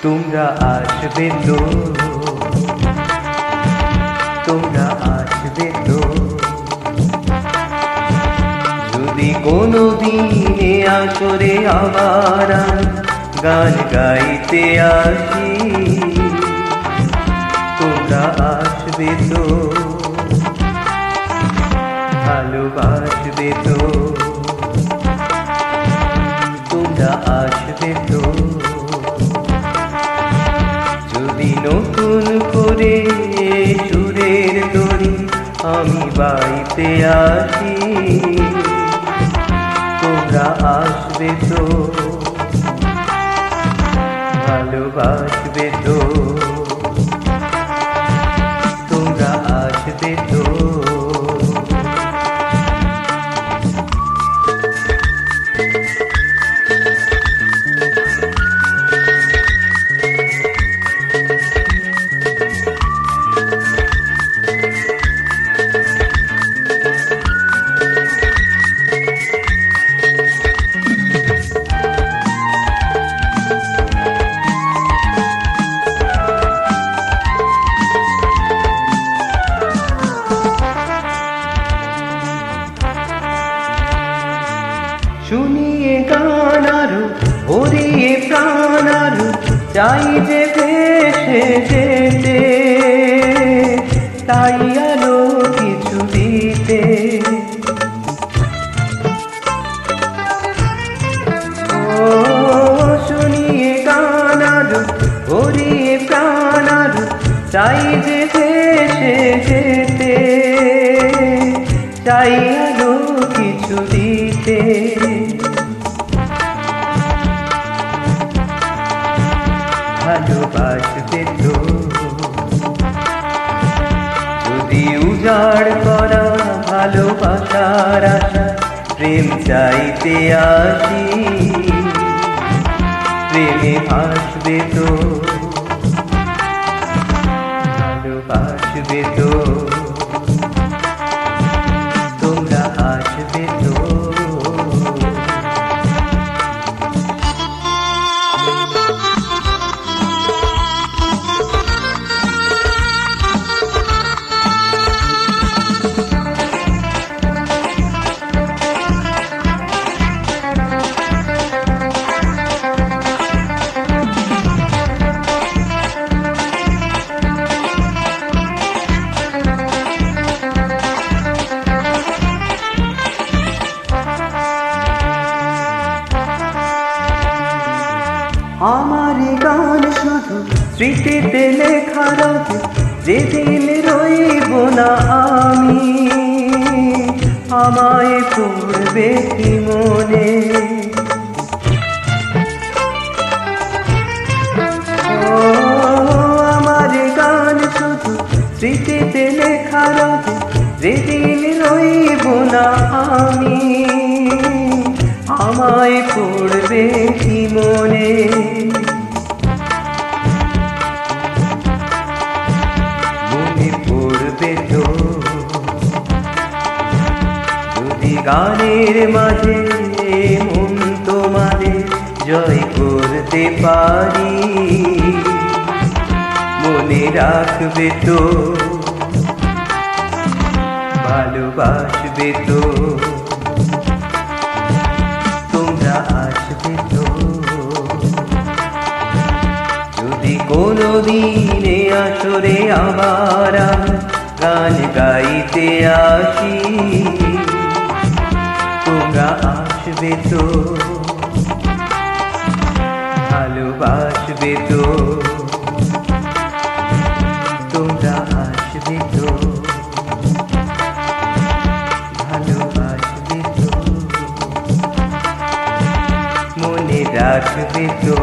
তোমরা আসবে তো, তোমরা আসবে তো, যদি কোনো দিনে আসরে আবার গান গাইতে আসি, তোমরা আসবে তো, ভালোবাসবে তো, তোমরা আসবে তো, যদি নতুন করে সুরের দড়ি আমি বাইতে আসি, তোমরা আসবে তো, ভালোবাসবে তো, তোমরা আসবে তো। শুনিয়ে গান আরো ভরিয়ে প্রাণ আরো চাই যে ভেসে যেতে, তাই আলো কিছু দিতে। ও শুনিয়ে গান আরো ভরিয়ে প্রাণ আরো চাই যে ভেসে যেতে, চাই আলো কিছু দিতে। ভালোবাসবে তো, যদি উজাড় করা ভালোবাসার আশা প্রেম চাইতে আসি, প্রেমে আসবে তো, ভালোবাসবে তো, তোমরা আসবে তো। আমার গান শুধু স্মৃতিতে লেখা রবে, যেদিন রইব না আমি, আমায় পড়বে কি মনে। ও আমার গান শুধু স্মৃতিতে লেখা রবে, যেদিন রইব না আমি, আমায় পড়বে কি মনে। মনে পড়বে তো, যদি গানের মাঝে মন তোমাদের জয় করতে পারি, মনে রাখবে তো, ভালোবাসবে তো, তোমরা আসবে তো, যদি কোনো দিনে আসরে আবার গান গাইতে আসি, তোমরা আসবে তো, ভালোবাসবে তো, তোমরা আসবে তো, ভালোবাসবে তো, মনে রাখবে তো।